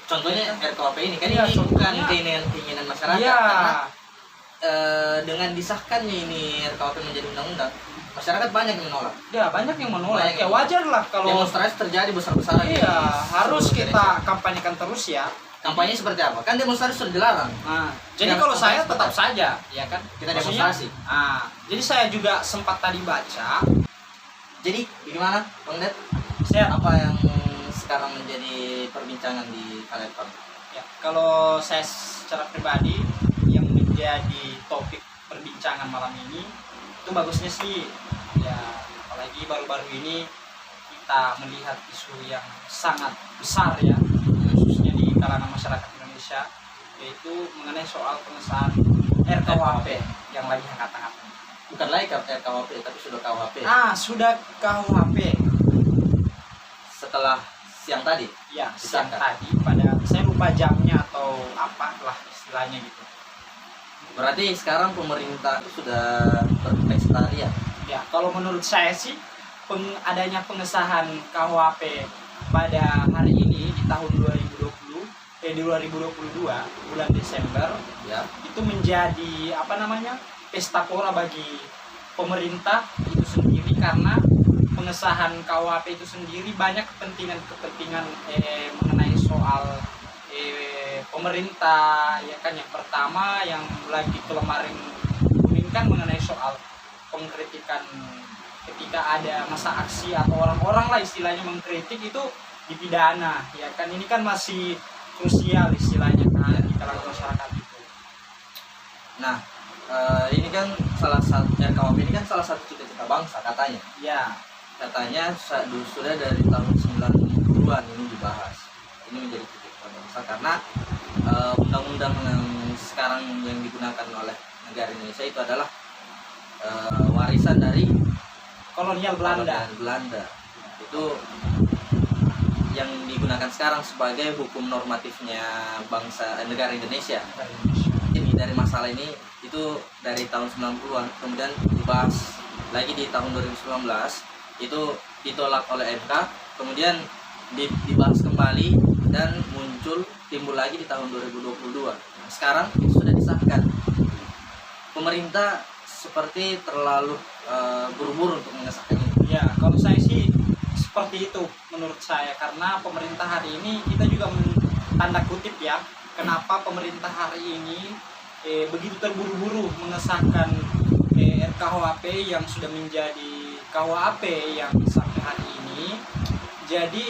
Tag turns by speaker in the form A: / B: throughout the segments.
A: contohnya RKUHP ini kan
B: Iya,
A: ini bukan
B: contohnya.
A: keinginan masyarakat
B: Iya.
A: karena dengan disahkannya ini RKUHP menjadi undang-undang, masyarakat banyak yang menolak.
B: Ya banyak yang menolak.
A: Banyak
B: Ya
A: yang
B: wajar lah kalau
A: Demonstrasi terjadi besar-besaran.
B: iya harus
A: seluruh
B: kita
A: Indonesia.
B: kampanyekan terus ya.
A: Kampanye seperti apa? Kan demonstrasi sudah dilarang.
B: Nah, jadi
A: Yang
B: kalau saya
A: kampanye
B: tetap
A: seperti
B: saja, ya kan?
A: Kita
B: Maksudnya,
A: demonstrasi.
B: jadi saya juga sempat tadi baca,
A: Jadi bagaimana, Bang Ded?
B: saya
A: Apa yang sekarang menjadi perbincangan di kalian?
B: ya, kalau saya secara pribadi yang menjadi topik perbincangan malam ini itu bagusnya sih ya, apalagi baru-baru ini kita melihat isu yang sangat besar ya, khususnya di kalangan masyarakat Indonesia, yaitu mengenai soal pengesahan RKUHP yang lagi hangat-hangat.
A: Bukan lagi RKUHP, tapi sudah KUHP.
B: Sudah KUHP
A: Setelah siang tadi.
B: ya, siang
A: Disahkan.
B: tadi pada saya lupa jamnya atau apalah istilahnya gitu.
A: Berarti sekarang pemerintah itu sudah berpesta ya.
B: Ya, kalau menurut saya sih adanya pengesahan KUHP pada hari ini di tahun 2022 bulan Desember
A: Ya.
B: itu menjadi apa namanya pesta pora bagi pemerintah itu sendiri, karena pengesahan KUHP itu sendiri banyak kepentingan mengenai soal pemerintah ya kan. Yang pertama yang lagi kelemarin kuning kan mengenai soal pengkritikan ketika ada masa aksi atau orang-orang lah istilahnya mengkritik itu dipidana ya kan. Ini kan masih krusial istilahnya kan di kalangan masyarakat itu.
A: Nah, ini kan salah satu RKUHP ini kan salah satu cita-cita bangsa katanya.
B: Ya,
A: Katanya sudah dari tahun 90-an ini dibahas. Ini menjadi cita-cita bangsa karena undang-undang yang sekarang yang digunakan oleh negara Indonesia itu adalah warisan dari
B: kolonial Belanda.
A: Belanda. Itu yang digunakan sekarang sebagai hukum normatifnya bangsa negara Indonesia. Ini dari masalah ini itu dari tahun 90-an, kemudian dibahas lagi di tahun 2019, itu ditolak oleh MK, kemudian dibahas kembali dan timbul lagi di tahun 2022. Sekarang itu sudah disahkan. Pemerintah seperti terlalu buru-buru untuk mengesahkan ini.
B: Ya, kalau saya sih seperti itu menurut saya, karena pemerintah hari ini kita juga tanda kutip ya, kenapa pemerintah hari ini begitu terburu-buru mengesahkan RKUHP yang sudah menjadi KUHP yang sampai hari ini. Jadi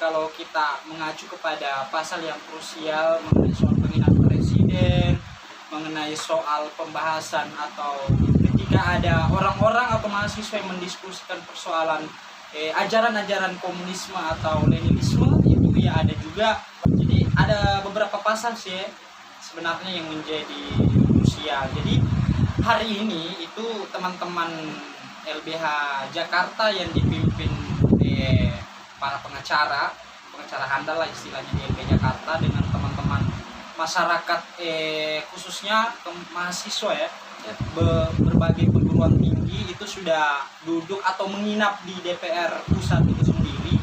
B: kalau kita mengacu kepada pasal yang krusial mengenai soal penghinaan presiden, mengenai soal pembahasan atau ketika ada orang-orang atau mahasiswa yang mendiskusikan persoalan ajaran-ajaran komunisme atau Leninisme, itu ya ada juga. Jadi ada beberapa pasal sih sebenarnya yang menjadi krusial. Jadi hari ini itu teman-teman LBH Jakarta yang dipimpin para pengacara handal lah istilahnya di LBH Jakarta dengan teman-teman masyarakat khususnya mahasiswa ya, berbagai perguruan tinggi itu sudah duduk atau menginap di DPR pusat itu sendiri.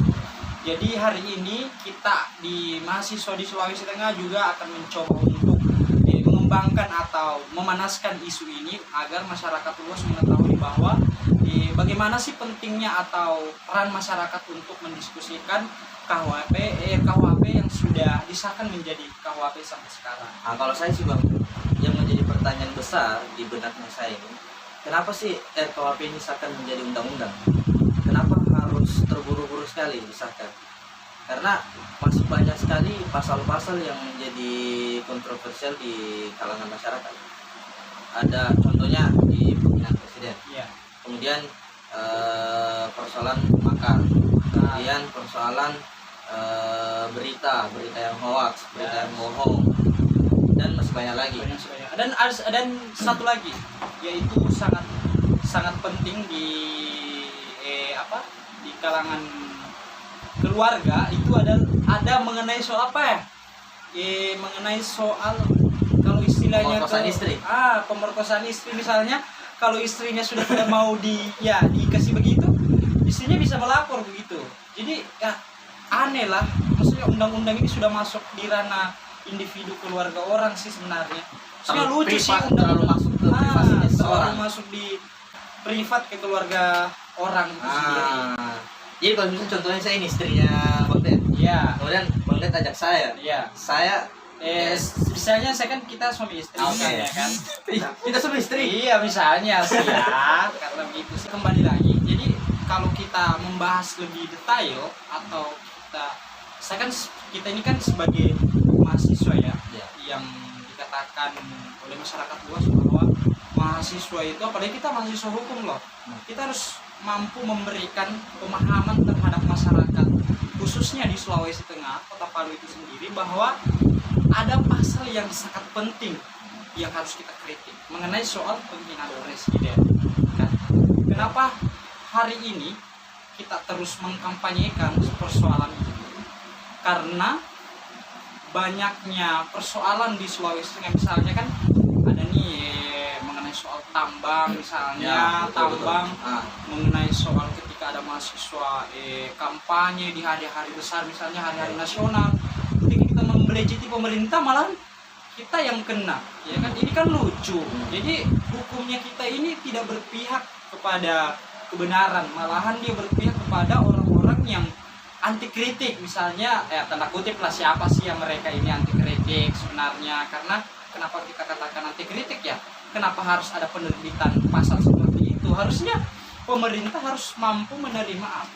B: Jadi hari ini kita di mahasiswa di Sulawesi Tengah juga akan mencoba untuk mengembangkan atau memanaskan isu ini agar masyarakat luas mengetahui bahwa bagaimana sih pentingnya atau peran masyarakat untuk mendiskusikan KUHP yang sudah disahkan menjadi KUHP sampai sekarang.
A: Nah, kalau saya sih Bang, yang menjadi pertanyaan besar di benaknya saya ini, kenapa sih RKUHP ini disahkan menjadi undang-undang? Kenapa harus terburu-buru sekali disahkan? Karena masih banyak sekali pasal-pasal yang menjadi kontroversial di kalangan masyarakat. Ada contohnya di penghinaan presiden,
B: Iya.
A: kemudian persoalan makar, kemudian persoalan berita yang hoax, berita yang bohong, dan masih banyak lagi.
B: Dan satu lagi yaitu sangat penting di di kalangan keluarga itu ada mengenai soal apa ya? Mengenai soal kalau istilahnya
A: Pemerkosaan istri.
B: Pemerkosaan istri misalnya, kalau istrinya sudah tidak mau dikasih begitu, istrinya bisa melapor begitu. Jadi ya aneh lah. Maksudnya undang-undang ini sudah masuk di ranah individu keluarga orang sih sebenarnya. Maksudnya
A: Terlalu
B: lucu sih
A: privat, terlalu masuk ke privasinya
B: terlalu
A: seseorang.
B: masuk di privat ke keluarga orang itu sendiri.
A: Jadi kalau misalnya contohnya saya ini istrinya Bang Ded,
B: Iya,
A: kemudian Bang Ded ajak saya
B: misalnya saya kan kita suami istri
A: Oke.
B: misalnya kan.
A: kita suami istri.
B: Iya misalnya sih ya, karena begitu sih kembali lagi. Jadi kalau kita membahas lebih detail atau kita ini kan sebagai mahasiswa ya,
A: Iya.
B: yang dikatakan oleh masyarakat luas bahwa mahasiswa itu, apalagi kita mahasiswa hukum loh, kita harus mampu memberikan pemahaman terhadap masyarakat, khususnya di Sulawesi Tengah, Kota Palu itu sendiri, bahwa ada pasal yang sangat penting yang harus kita kritik mengenai soal penghinaan presiden. Kan? Kenapa hari ini kita terus mengkampanyekan persoalan itu? Karena banyaknya persoalan di Sulawesi Tengah, misalnya kan ada nih mengenai soal tambang misalnya,
A: betul.
B: tambang, mengenai soal ketika ada mahasiswa kampanye di hari-hari besar, misalnya hari-hari nasional, ketika kita membelejeti pemerintah malah kita yang kena, ya kan? Ini kan lucu. Jadi hukumnya kita ini tidak berpihak kepada kebenaran, malahan dia berpihak kepada orang-orang yang anti kritik, misalnya tanda kutip lah, siapa sih yang mereka ini anti kritik sebenarnya? Karena kenapa kita katakan anti kritik ya? Kenapa harus ada penerbitan pasal seperti itu? Harusnya pemerintah harus mampu menerima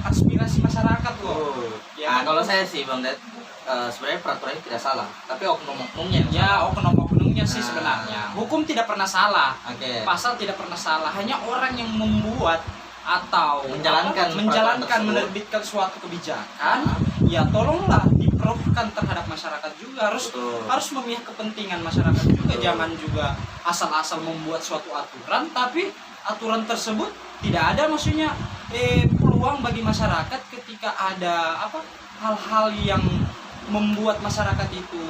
B: aspirasi masyarakat loh. Ya,
A: Kalau saya sih Bang Ded, sebenarnya peraturannya tidak salah, tapi oknum-oknumnya yang
B: ya
A: salah.
B: oknum-oknumnya sih sebenarnya. Hukum tidak pernah salah,
A: Oke.
B: pasal tidak pernah salah. Hanya orang yang membuat atau
A: Menjalankan peraturan tersebut.
B: menerbitkan suatu kebijakan, ya tolonglah diproofkan terhadap masyarakat juga,
A: Betul.
B: harus memihak kepentingan masyarakat juga. Jangan juga asal-asal membuat suatu aturan tapi aturan tersebut tidak ada maksudnya peluang bagi masyarakat ketika ada hal-hal yang membuat masyarakat itu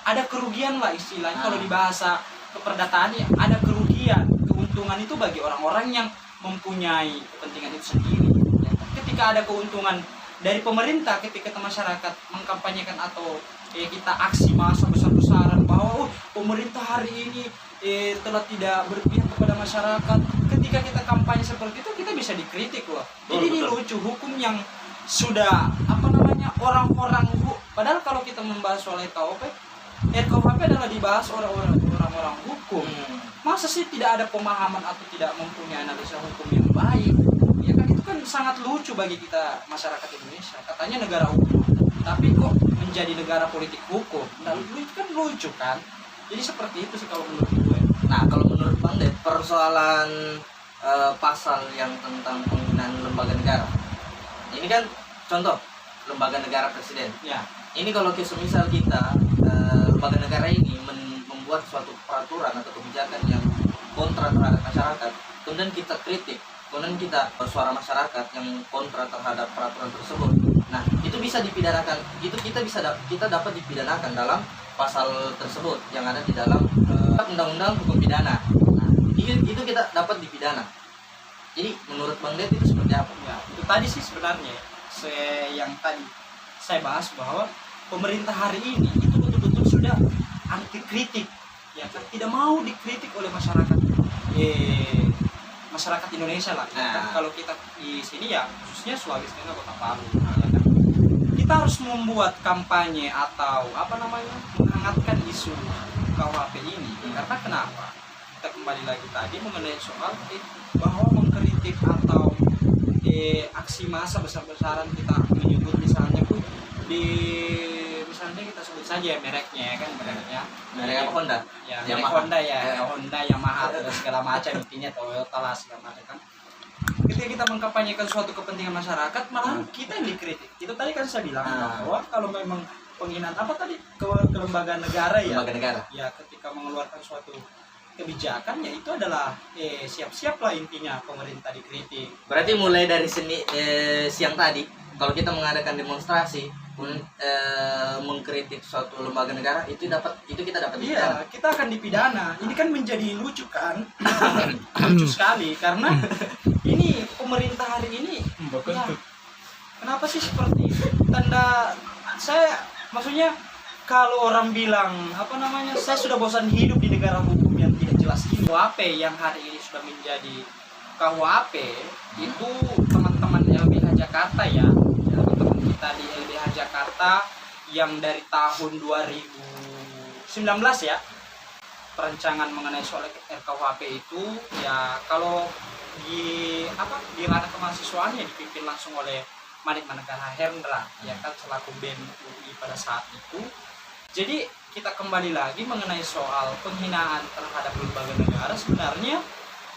B: ada kerugian lah istilahnya. Kalau di bahasa keperdataan ya, ada kerugian, keuntungan itu bagi orang-orang yang mempunyai kepentingan itu sendiri. Ya, ketika ada keuntungan dari pemerintah, ketika masyarakat mengkampanyekan atau kita aksi massa besar-besaran bahwa pemerintah hari ini telah tidak berpihak kepada masyarakat, ketika kita kampanye seperti itu kita bisa dikritik loh. Jadi ini lucu, hukum yang sudah orang-orang padahal kalau kita membahas soal RKUHP adalah dibahas orang-orang hukum. Masa sih tidak ada pemahaman atau tidak mempunyai analisa hukum yang baik? Ya kan, itu kan sangat lucu bagi kita masyarakat Indonesia. Katanya negara hukum, tapi kok menjadi negara politik hukum? Nah, itu kan lucu kan? Jadi seperti itu sih kalau menurut gue.
A: Nah, kalau menurut Bang Ded, persoalan pasal yang tentang penghinaan lembaga negara, ini kan contoh lembaga negara presiden.
B: Ya.
A: Ini kalau semisal kita lembaga negara ini membuat suatu peraturan atau kebijakan yang kontra terhadap masyarakat, kemudian kita kritik, kemudian kita suara masyarakat yang kontra terhadap peraturan tersebut, nah itu bisa dipidanakan, kita dapat dipidanakan dalam pasal tersebut yang ada di dalam undang-undang hukum pidana. Nah, itu kita dapat dipidana. Jadi menurut Bang Ded itu seperti apa?
B: Ya, itu tadi sih sebenarnya yang tadi saya bahas bahwa pemerintah hari ini itu betul-betul sudah anti kritik, ya kan, tidak mau dikritik oleh masyarakat masyarakat Indonesia lah. Ya kan? Kalau kita di sini ya khususnya Sulawesi Tengah, Kota Palu, ya kan? Kita harus membuat kampanye atau menghangatkan isu KUHP ini. Karena kenapa? Kita kembali lagi tadi mengenai soal bahwa mengkritik atau aksi massa besar-besaran, kita menyebut misalnya misalnya kita sebut saja mereknya ya kan,
A: Merek apa Honda?
B: Ya, merek
A: Yamaha.
B: Honda ya, Honda, Yamaha dan segala macam, intinya Toyota lah segala macam kan. Ketika kita mengkampanyekan suatu kepentingan masyarakat, malah kita yang dikritik. Itu tadi kan saya bilang bahwa kalau memang penghinaan ke lembaga negara ya,
A: Lembaga negara.
B: ya ketika mengeluarkan suatu kebijakan ya itu adalah siap-siap lah intinya pemerintah dikritik.
A: Berarti mulai dari siang tadi, kalau kita mengadakan demonstrasi mengkritik suatu lembaga negara, itu kita dapat dipidana.
B: Iya, kita akan dipidana. Ini kan menjadi lucu kan? Lucu sekali karena ini pemerintah hari ini ya, Kenapa sih seperti itu? Tanda saya, maksudnya kalau orang bilang apa namanya, saya sudah bosan hidup di negara hukum yang tidak jelas ini. KUHP yang hari ini sudah menjadi KUHP itu teman-teman LBH Jakarta ya, teman-teman kita di LBH Jakarta yang dari tahun 2019 ya, perancangan mengenai soal RKUHP itu ya, kalau di ranah kemahasiswaan ya dipimpin langsung oleh Manik Manegara Hendra ya kan, selaku BEM UI pada saat itu. Jadi kita kembali lagi mengenai soal penghinaan terhadap lembaga negara. Sebenarnya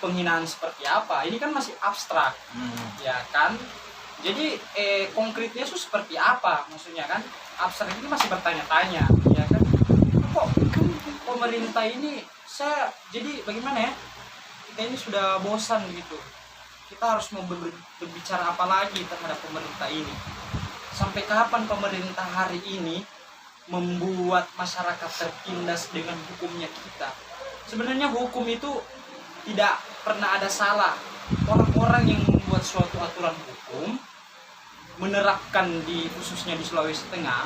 B: penghinaan seperti apa? Ini kan masih abstrak, ya kan? Jadi konkretnya itu seperti apa? Maksudnya kan abstrak ini masih bertanya-tanya, ya kan? Kok pemerintah ini, saya jadi bagaimana ya? Kita ini sudah bosan gitu. Kita harus mau berbicara apa lagi terhadap pemerintah ini? Sampai kapan pemerintah hari ini membuat masyarakat tertindas dengan hukumnya kita? Sebenarnya hukum itu tidak pernah ada salah. Orang-orang yang membuat suatu aturan hukum, menerapkan khususnya di Sulawesi Tengah,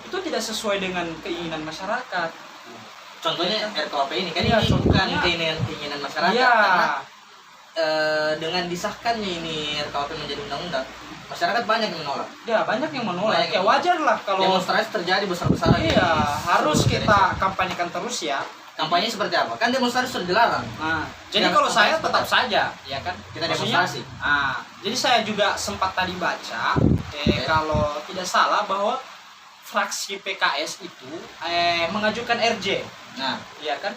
B: itu tidak sesuai dengan keinginan masyarakat.
A: Contohnya RKUHP ini kan,
B: ya,
A: ini bukan keinginan masyarakat
B: ya.
A: Karena dengan disahkannya ini RKUHP menjadi undang-undang, masyarakat banyak yang menolak.
B: Ya, banyak yang menolak.
A: Banyak
B: Ya
A: yang
B: wajar lah kalau
A: demonstrasi terjadi besar-besaran.
B: iya, harus kita kampanyekan terus ya.
A: Kampanye seperti apa? Kan demonstrasi sudah dilarang.
B: Nah, jadi
A: Yang
B: kalau saya
A: tetap
B: tetap saja, ya kan?
A: Kita
B: Maksudnya,
A: demonstrasi.
B: Jadi saya juga sempat tadi baca, kalau tidak salah bahwa fraksi PKS itu mengajukan RJ,
A: Nah,
B: ya kan?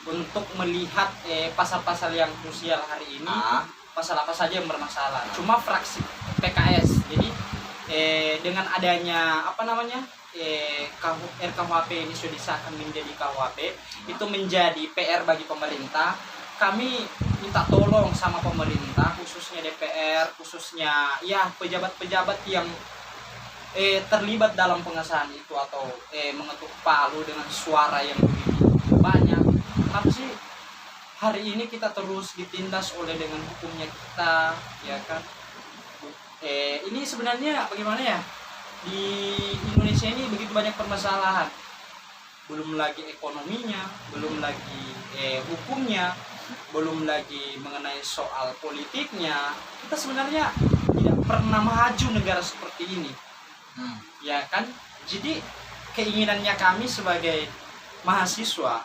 B: Untuk melihat pasal-pasal yang krusial hari ini, pasal apa saja yang bermasalah. Cuma fraksi PKS, jadi dengan adanya apa namanya? RKUHP ini sudah disahkan menjadi KUHP, itu menjadi PR bagi pemerintah. Kami minta tolong sama pemerintah, khususnya DPR, khususnya ya pejabat-pejabat yang terlibat dalam pengesahan itu atau mengetuk palu dengan suara yang begitu banyak. Kenapa sih hari ini kita terus ditindas oleh dengan hukumnya kita, ya kan? Ini sebenarnya bagaimana ya? Di Indonesia ini begitu banyak permasalahan, belum lagi ekonominya, belum lagi hukumnya, belum lagi mengenai soal politiknya. Kita sebenarnya tidak pernah maju negara seperti ini, ya kan? Jadi keinginannya kami sebagai mahasiswa,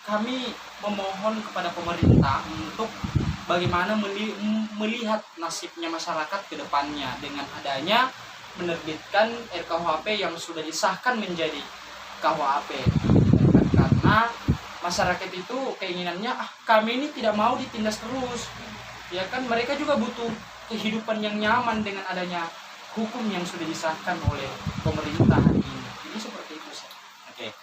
B: kami memohon kepada pemerintah untuk bagaimana melihat nasibnya masyarakat ke depannya dengan adanya menerbitkan RKUHP yang sudah disahkan menjadi KUHP, karena masyarakat itu keinginannya kami ini tidak mau ditindas terus, ya kan? Mereka juga butuh kehidupan yang nyaman dengan adanya hukum yang sudah disahkan oleh pemerintah hari ini. Jadi seperti itu sih.
A: Oke.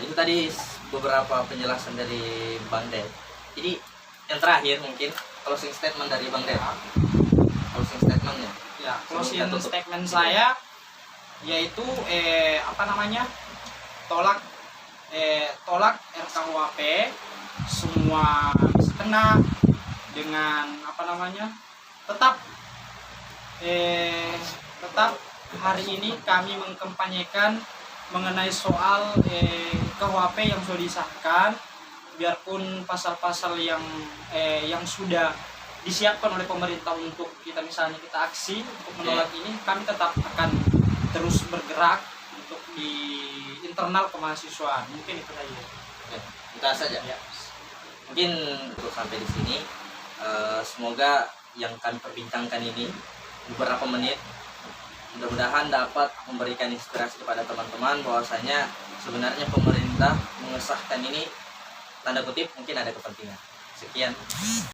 A: Itu tadi beberapa penjelasan dari Bang Dev. Jadi yang terakhir mungkin closing statement dari Bang Dev. Closing statementnya.
B: Ya, closing statement saya yaitu tolak RKUHP, semua bisa kena dengan tetap hari ini kami mengkampanyekan mengenai soal KUHP yang sudah disahkan, biarpun pasal-pasal yang sudah disiapkan oleh pemerintah untuk kita aksi untuk menolak ini, kami tetap akan terus bergerak untuk di internal kemahasiswaan. Mungkin itu saja.
A: Kita saja.
B: Ya.
A: Mungkin untuk sampai di sini, semoga yang kami perbincangkan ini beberapa menit mudah-mudahan dapat memberikan inspirasi kepada teman-teman bahwasanya sebenarnya pemerintah mengesahkan ini tanda kutip mungkin ada kepentingan. Sekian.